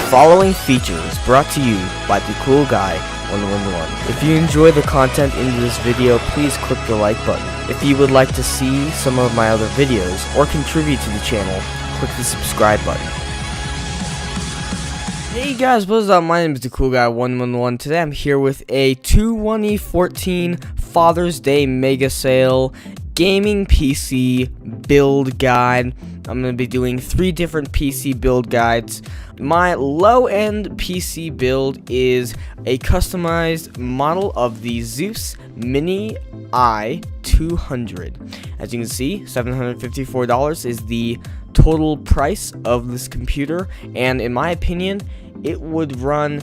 following feature is brought to you by the Cool Guy 111. If you enjoy the content in this video, please click the like button. If you would like to see some of my other videos or contribute to the channel, click the subscribe button. Hey guys, what's up? My name is the Cool Guy 111. Today I'm here with a 2/1/14 Father's Day Mega Sale gaming PC build guide. I'm going to be doing 3 different PC build guides. My low-end PC build is a customized model of the Zeus Mini i200. As you can see, $754 is the total price of this computer, and in my opinion, it would run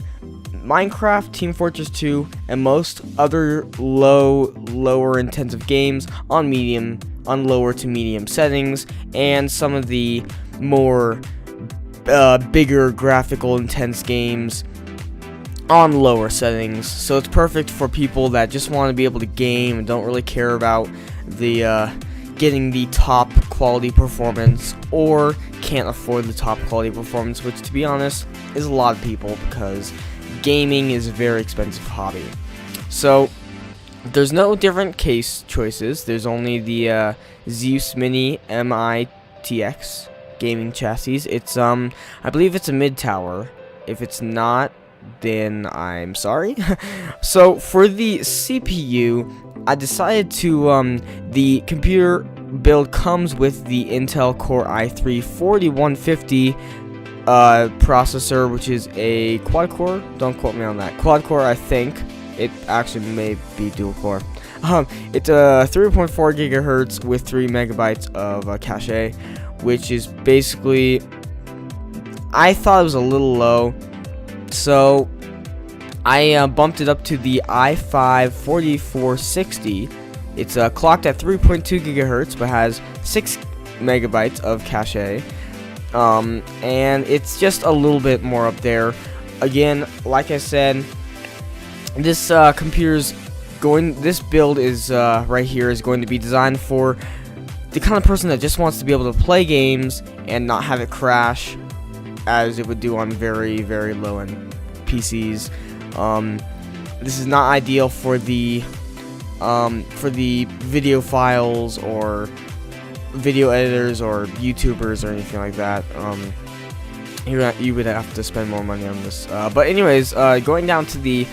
Minecraft, Team Fortress 2, and most other lower intensive games on lower to medium settings, and some of the more bigger graphical intense games on lower settings. So it's perfect for people that just want to be able to game and don't really care about the getting the top quality performance, or can't afford the top quality performance, which to be honest is a lot of people because gaming is a very expensive hobby. So there's no different case choices. There's only the Zeus Mini MITX gaming chassis. It's I believe it's a mid tower. If it's not, then I'm sorry. So for the CPU, I decided to the computer build comes with the Intel Core i3-4150 processor, which is a quad core. Don't quote me on that. Quad core, I think. It actually may be dual core. It's a 3.4 gigahertz with 3 megabytes of cache, which is basically, I thought it was a little low, so I bumped it up to the i5-4460. It's clocked at 3.2 gigahertz, but has 6 megabytes of cache, and it's just a little bit more up there. Again, like I said, this this build is right here is going to be designed for the kind of person that just wants to be able to play games and not have it crash as it would do on very, very low end PCs. This is not ideal for the video files or video editors or YouTubers or anything like that. You would have to spend more money on this. But anyways, going down to the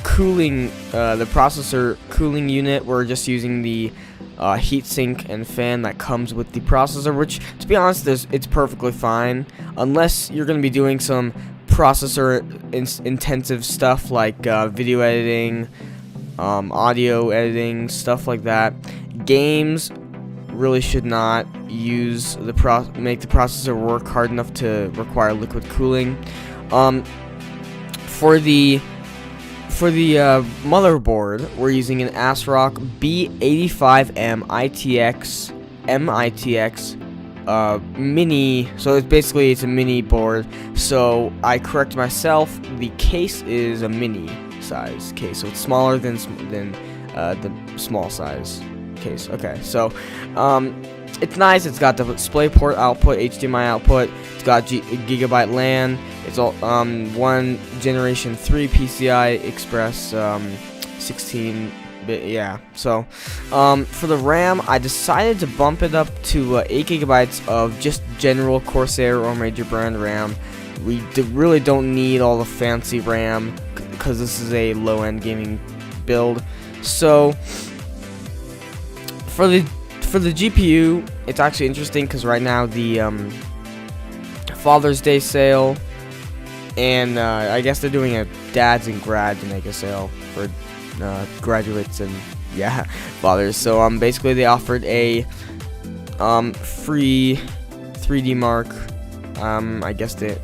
cooling, the processor cooling unit, we're just using the heatsink and fan that comes with the processor, which, to be honest, it's perfectly fine unless you're going to be doing some processor intensive stuff like video editing, audio editing, stuff like that. Games really should not use make the processor work hard enough to require liquid cooling. For the motherboard, we're using an ASRock B85M MITX mini. So it's a mini board. So I correct myself. The case is a mini size case, so it's smaller than the small size case. Okay, so it's nice. It's got the DisplayPort output, HDMI output. It's got gigabyte LAN. It's all 1 Generation 3 PCI Express 16-bit. Yeah. So for the RAM, I decided to bump it up to 8 gigabytes of just general Corsair or major brand RAM. We really don't need all the fancy RAM because this is a low-end gaming build. So for the GPU, it's actually interesting because right now the Father's Day sale, and I guess they're doing a dads and grads mega sale for graduates and fathers. So basically they offered a free 3D Mark. I guess they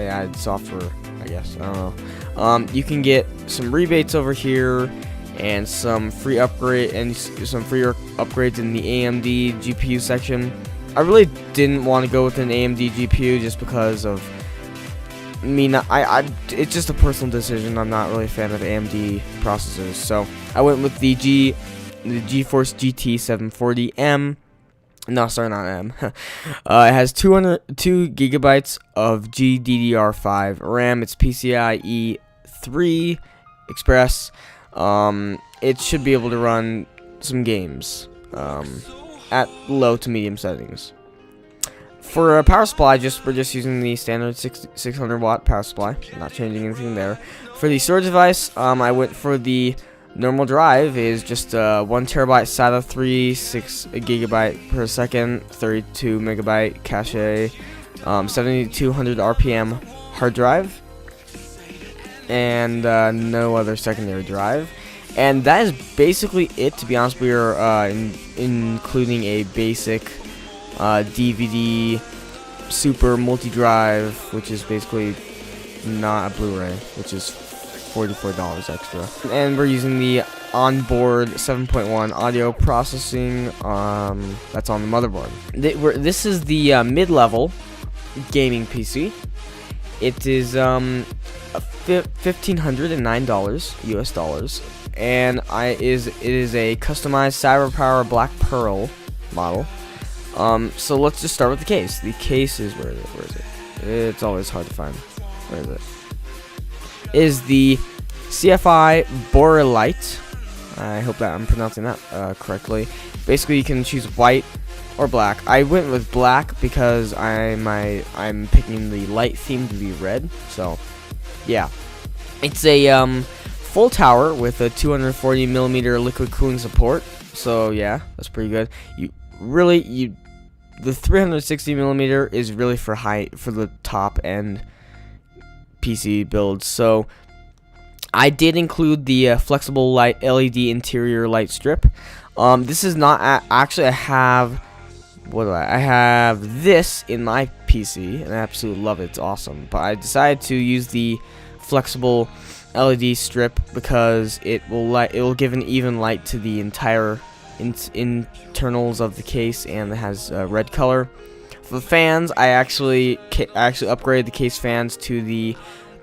added software. I guess, I don't know. You can get some rebates over here and some free upgrades in the AMD GPU section. I really didn't want to go with an AMD GPU just because of it's just a personal decision. I'm not really a fan of AMD processors, so I went with the GeForce GT 740M No, sorry, not M. It has 202 gigabytes of GDDR5 RAM. It's PCIe 3 Express. It should be able to run some games at low to medium settings. For a power supply, we're just using the standard 600 watt power supply. Not changing anything there. For the storage device, I went for the normal drive. Is just 1 terabyte SATA 3, 6 gigabyte per second, 32 megabyte cache, 7200 RPM hard drive, and no other secondary drive. And that is basically it. To be honest, we are including a basic DVD super multi-drive, which is basically not a Blu-ray, which is $44 extra. And we're using the onboard 7.1 audio processing that's on the motherboard. This is the mid-level gaming PC. It is $1,509 US dollars, and it is a customized CyberPower Black Pearl model. So let's just start with the case. The case is where is it? It's always hard to find. Where is it? Is the CFI Borelite. I hope that I'm pronouncing that correctly. Basically, you can choose white or black. I went with black because I'm picking the light theme to be red. So, yeah, it's a full tower with a 240 millimeter liquid cooling support. So yeah, that's pretty good. The 360 millimeter is really for the top end PC builds. So I did include the flexible light LED interior light strip. This is not actually. I have this in my PC, and I absolutely love it. It's awesome. But I decided to use the flexible LED strip because it will give an even light to the entire internals of the case, and it has red color. For the fans, I actually upgraded the case fans to the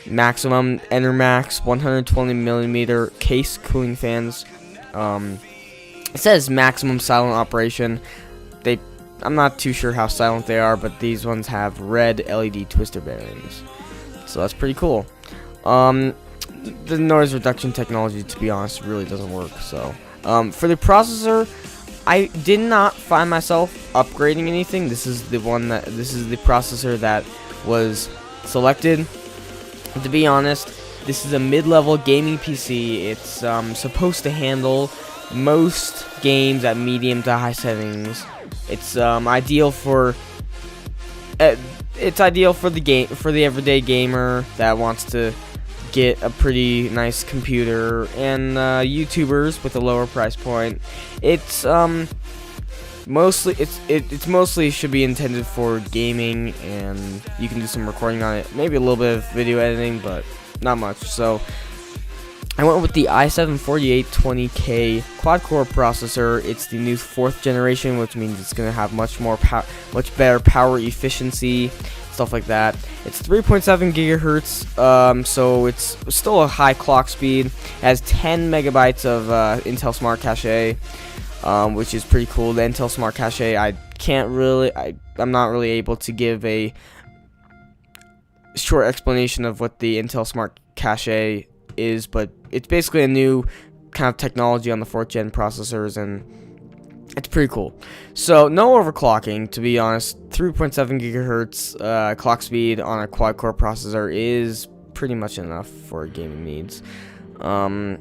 maximum Enermax 120 millimeter case cooling fans. It says maximum silent operation. I'm not too sure how silent they are, but these ones have red LED twister bearings, so that's pretty cool. The noise reduction technology, to be honest, really doesn't work. So for the processor, I did not find myself upgrading anything. This is the processor that was selected. To be honest, this is a mid-level gaming PC. It's supposed to handle most games at medium to high settings. It's ideal for the everyday gamer that wants to get a pretty nice computer, and YouTubers with a lower price point. It's mostly should be intended for gaming, and you can do some recording on it, maybe a little bit of video editing, but not much. So I went with the i7-4820K quad-core processor. It's the new 4th generation, which means it's going to have much better power efficiency, stuff like that. It's 3.7 gigahertz, so it's still a high clock speed. It has 10 megabytes of Intel Smart Cache, which is pretty cool. The Intel Smart Cache, I'm not really able to give a short explanation of what the Intel Smart Cache is, but it's basically a new kind of technology on the 4th gen processors, and it's pretty cool. So no overclocking, to be honest. 3.7 gigahertz clock speed on a quad-core processor is pretty much enough for gaming needs. For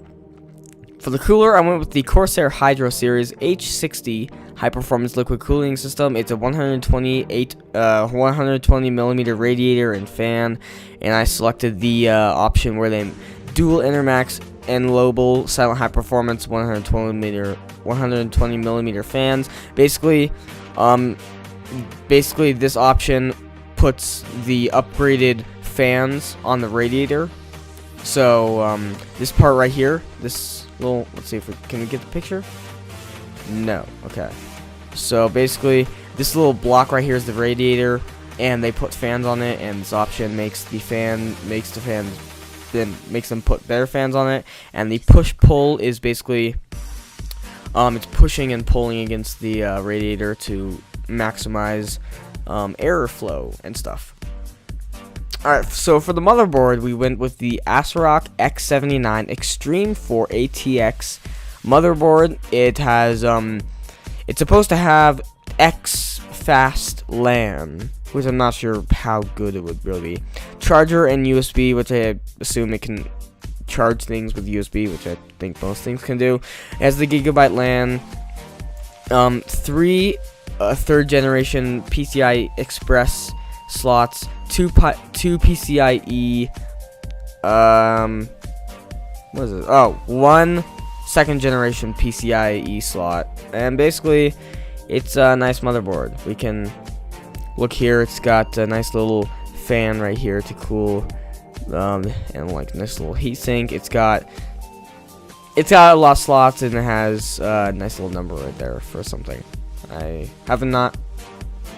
the cooler, I went with the Corsair Hydro Series H60 high-performance liquid cooling system. It's a 120 millimeter radiator and fan, and I selected the option where they dual Enermax and Lobel silent high performance 120 millimeter fans. Basically this option puts the upgraded fans on the radiator. So this part right here, this little, let's see if can we get the picture? No. Okay. So basically this little block right here is the radiator, and they put fans on it, and this option makes them put their fans on it. And the push pull is basically It's pushing and pulling against the radiator to maximize airflow and stuff. Alright, so for the motherboard, we went with the ASRock X79 Extreme 4 ATX motherboard. It has, it's supposed to have X fast LAN, which I'm not sure how good it would really be. Charger and USB, which I assume it can charge things with USB, which I think most things can do. It has the Gigabyte LAN, 3 third generation PCI Express slots, 2 PCIe, what is it? Oh, 1 second generation PCIe slot, and basically it's a nice motherboard. We can look here, it's got a nice little fan right here to cool, and like nice little heatsink. It's got a lot of slots, and it has a nice little number right there for something. I have not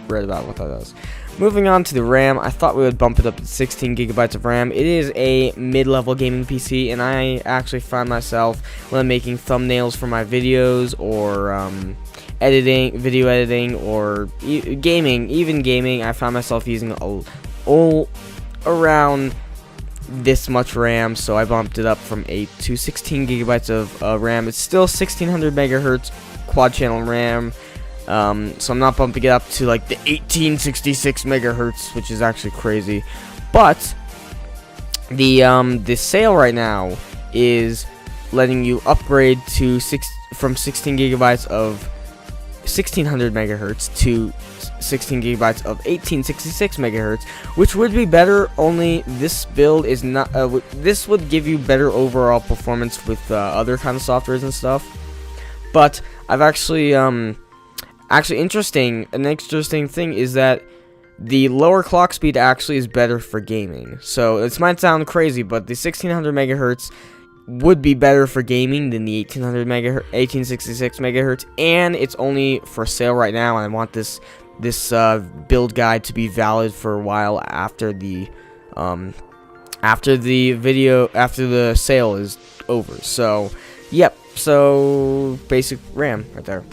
read about what that does. Moving on to the RAM, I thought we would bump it up to 16 gigabytes of RAM. It is a mid-level gaming PC, and I actually find myself, when I'm making thumbnails for my videos, or video editing, or gaming, I find myself using all around this much RAM, so I bumped it up from 8 to 16 gigabytes of RAM. It's still 1600 megahertz quad channel RAM. So I'm not bumping it up to like the 1866 megahertz, which is actually crazy. But the sale right now is letting you upgrade to from 16 gigabytes of 1600 megahertz to 16 gigabytes of 1866 megahertz, which would be better. Only this build is not. This would give you better overall performance with other kind of softwares and stuff. But I've actually an interesting thing is that the lower clock speed actually is better for gaming. So this might sound crazy, but the 1600 megahertz would be better for gaming than the 1866 megahertz, and it's only for sale right now. And I want this build guide to be valid for a while after the sale is over. So yep, so basic RAM right there.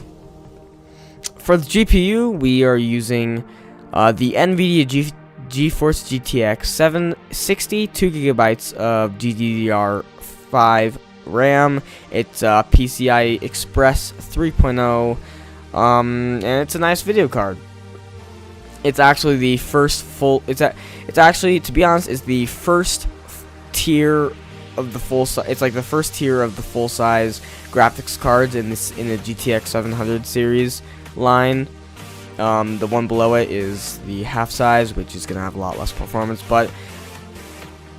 For the GPU, we are using the NVIDIA GeForce GTX 760, 2 gigabytes of GDDR5 RAM. It's PCI Express 3.0, and it's a nice video card. It's actually the first full. It's actually, to be honest, is the first tier of the full size. It's like the first tier of the full size graphics cards in the GTX 700 series line. The one below it is the half size, which is gonna have a lot less performance, but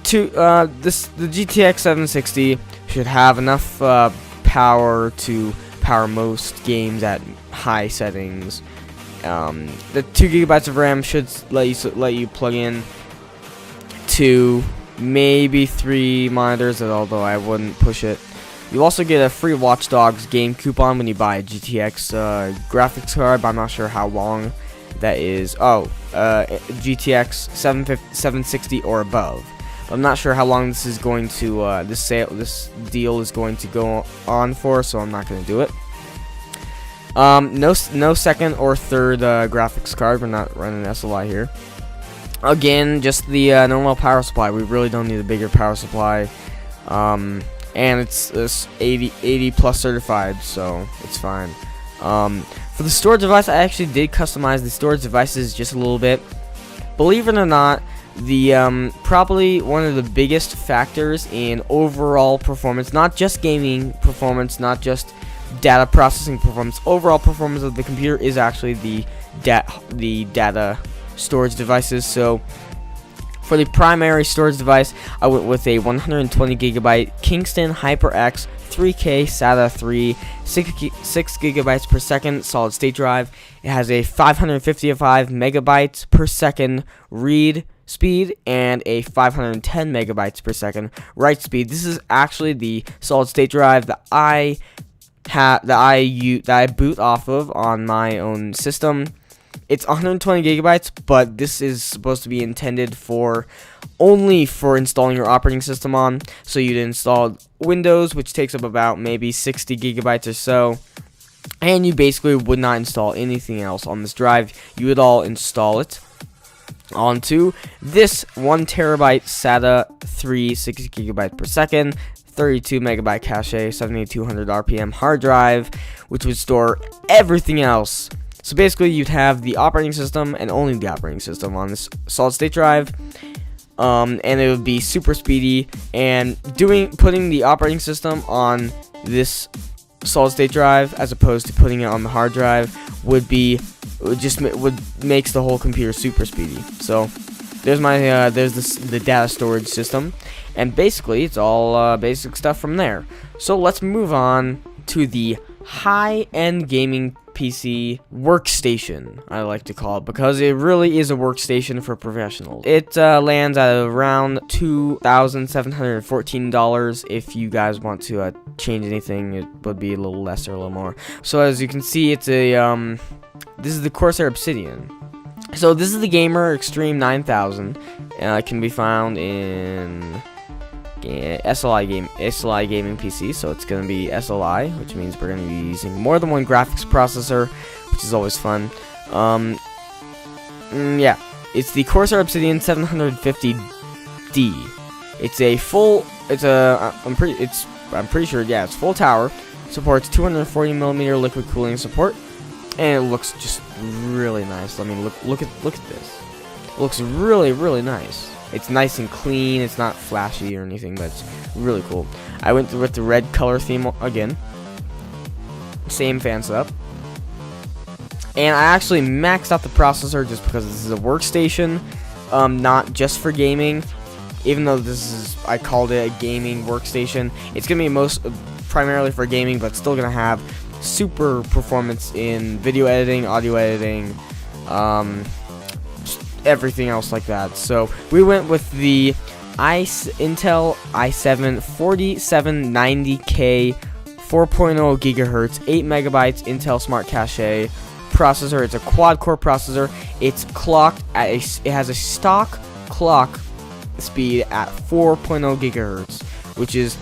the GTX 760 should have enough power to power most games at high settings. The 2 gigabytes of RAM should let you plug in to maybe 3 monitors, although I wouldn't push it. You also get a free Watch Dogs game coupon when you buy a GTX graphics card, but I'm not sure how long that is. GTX 760 or above. But I'm not sure how long this is going to this deal is going to go on for, so I'm not going to do it. No second or third graphics card. We're not running SLI here. Again, just the normal power supply. We really don't need a bigger power supply. And it's 80 plus certified, so it's fine. For the storage device, I actually did customize the storage devices just a little bit. Believe it or not, the probably one of the biggest factors in overall performance, not just gaming performance, not just data processing performance, overall performance of the computer is actually the data storage devices. So for the primary storage device, I went with a 120 gigabyte Kingston HyperX 3K SATA 3 6 gigabytes per second solid state drive. It has a 555 megabytes per second read speed and a 510 megabytes per second write speed. This is actually the solid state drive that I boot off of on my own system. It's 120 gigabytes, but this is supposed to be intended only for installing your operating system on. So you'd install Windows, which takes up about maybe 60 gigabytes or so. and you basically would not install anything else on this drive. You would all install it onto this 1 terabyte SATA 3 60 gigabyte per second 32 megabyte cache 7200 RPM hard drive, which would store everything else. So basically you'd have the operating system and only the operating system on this solid state drive, and it would be super speedy. And putting the operating system on this solid state drive as opposed to putting it on the hard drive would makes the whole computer super speedy. So there's the data storage system, and basically it's all basic stuff from there. So let's move on to the high-end gaming PC workstation, I like to call it, because it really is a workstation for professionals. It lands at around $2,714. If you guys want to change anything, it would be a little less or a little more. So as you can see, it's a this is the Corsair Obsidian. So this is the Gamer Extreme 9000. It can be found in SLI gaming PC, so it's going to be SLI, which means we're going to be using more than one graphics processor, which is always fun. Yeah, it's the Corsair Obsidian 750D. I'm pretty sure, yeah, it's full tower, supports 240mm liquid cooling support, and it looks just really nice. I mean, look at this. It looks really nice. It's nice and clean. It's not flashy or anything, but it's really cool. I went with the red color theme again. Same fan setup. And I actually maxed out the processor just because this is a workstation, not just for gaming. Even though I called it a gaming workstation, it's gonna be primarily for gaming, but still gonna have super performance in video editing, audio editing, everything else like that. So we went with the Intel i7 4790K 4.0 gigahertz 8 megabytes Intel Smart Cache processor. It's a quad core processor. It's clocked at it has a stock clock speed at 4.0 gigahertz, which is,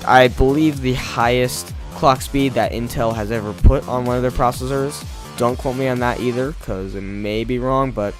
I believe, the highest clock speed that Intel has ever put on one of their processors. Don't quote me on that either, because it may be wrong, but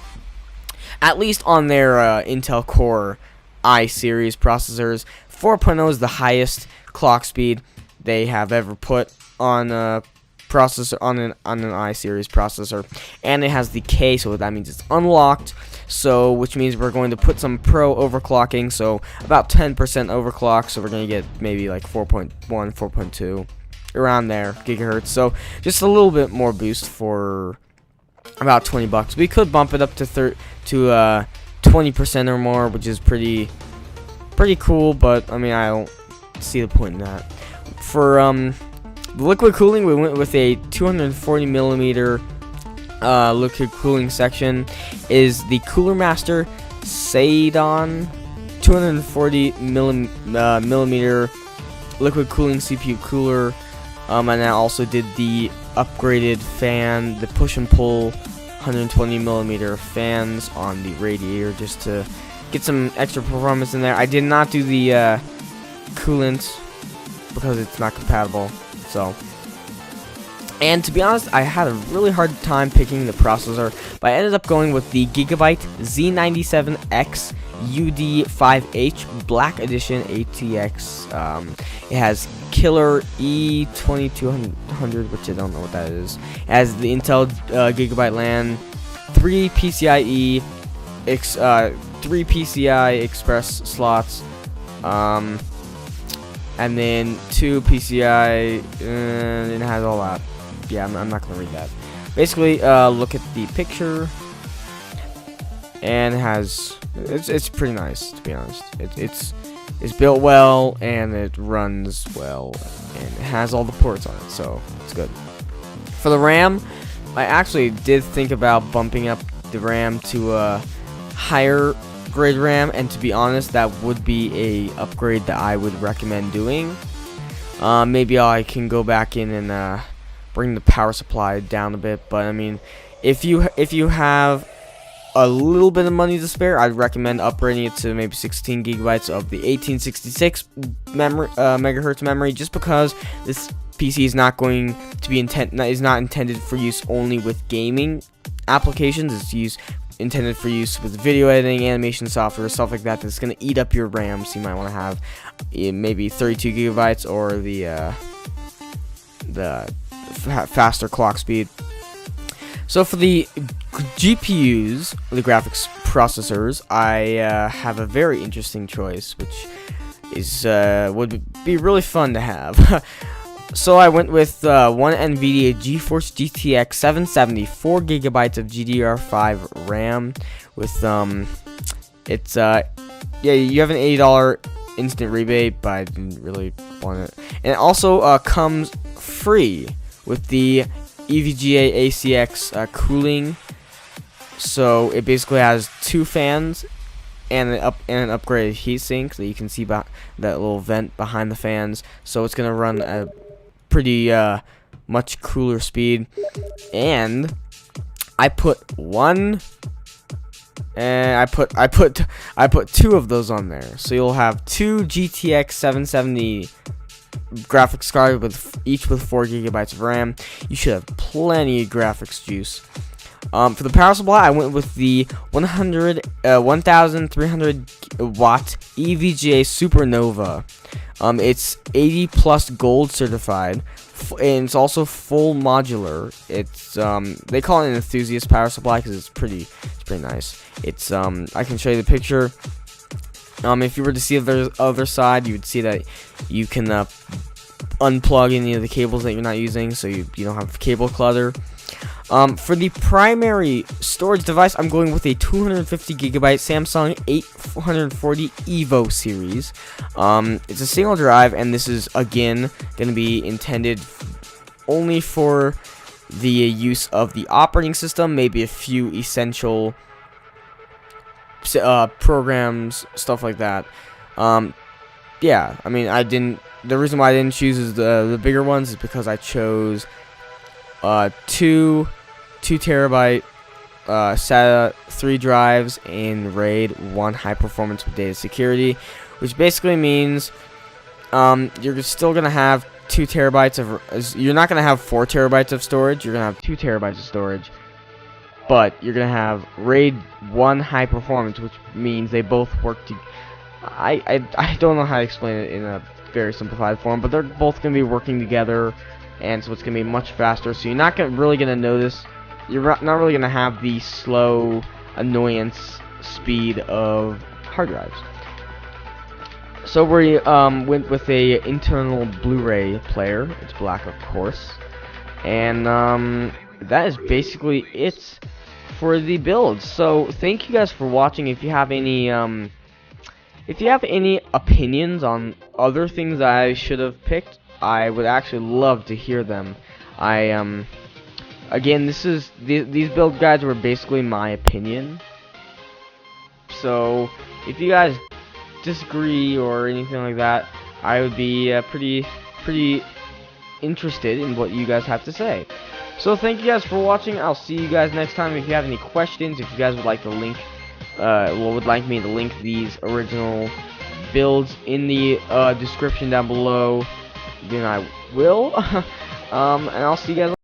at least on their Intel Core i series processors, 4.0 is the highest clock speed they have ever put on a processor, on an i series processor. And it has the K, so that means it's unlocked, so which means we're going to put some pro overclocking, so about 10% overclock, so we're going to get maybe like 4.1, 4.2 around there gigahertz. So just a little bit more boost for about $20. We could bump it up to 20% or more, which is pretty cool, but I mean, I don't see the point in that. For the liquid cooling, we went with a 240mm liquid cooling section. Is the Cooler Master Seidon 240mm liquid cooling CPU cooler, and I also did the upgraded fan, the push and pull 120mm fans on the radiator, just to get some extra performance in there. I did not do the coolant because it's not compatible. So, and to be honest, I had a really hard time picking the processor, but I ended up going with the Gigabyte Z97X UD5H Black Edition ATX. It has Killer E2200, which I don't know what that is. It has the Intel Gigabyte LAN, 3 PCIe Express slots, and then 2 PCI, and it has all that. Yeah, I'm not gonna read that. Basically, look at the picture, and it's pretty nice, to be honest. It's built well, and it runs well, and it has all the ports on it, so it's good. For the RAM, I actually did think about bumping up the RAM to a higher grade RAM, and to be honest, that would be a upgrade that I would recommend doing. Maybe I can go back in and bring the power supply down a bit, but I mean, if you have a little bit of money to spare, I'd recommend upgrading it to maybe 16 gigabytes of the 1866 megahertz memory, just because this PC is not going to be not intended for use only with gaming applications. It's intended for use with video editing, animation software, stuff like that. That's going to eat up your RAM. So you might want to have maybe 32 gigabytes or the faster clock speed. So for the GPUs, the graphics processors, I have a very interesting choice, which is would be really fun to have. So I went with one NVIDIA GeForce GTX 770, 4 gigabytes of GDDR5 RAM. With yeah, you have an $80 instant rebate, but I didn't really want it. And it also comes free with the EVGA ACX cooling. So it basically has 2 fans and an upgraded heatsink, so you can see that little vent behind the fans. So it's gonna run a pretty much cooler speed. And I put I put 2 of those on there, so you'll have 2 GTX 770 graphics cards with each with 4 gigabytes of RAM. You should have plenty of graphics juice. For the power supply, I went with the 1300 watt EVGA Supernova. It's 80 plus gold certified, and it's also full modular. It's they call it an enthusiast power supply because it's pretty nice. It's I can show you the picture. If you were to see the other side, you would see that you can unplug any of the cables that you're not using, so you don't have cable clutter. For the primary storage device, I'm going with a 250 gigabyte Samsung 840 Evo series. It's a single drive, and this is again going to be intended only for the use of the operating system, maybe a few essential programs, stuff like that. Yeah, I mean, the reason why I didn't choose is the bigger ones is because I chose 2 terabyte SATA 3 drives in RAID, 1 high performance with data security, which basically means you're still gonna have 2 terabytes of. You're not gonna have 4 terabytes of storage. You're gonna have 2 terabytes of storage, but you're gonna have RAID 1 high performance, which means they both work to. I don't know how to explain it in a very simplified form, but they're both gonna be working together, and so it's gonna be much faster. So you're not really gonna notice. You're not really gonna have the slow annoyance speed of hard drives. So we went with a internal Blu-ray player. It's black, of course, and that is basically it for the build. So thank you guys for watching. If you have any opinions on other things I should have picked, I would actually love to hear them. Again, these build guides were basically my opinion. So if you guys disagree or anything like that, I would be pretty interested in what you guys have to say. So thank you guys for watching. I'll see you guys next time. If you have any questions, if you guys would like to link, would like me to link these original builds in the description down below, then I will. And I'll see you guys later.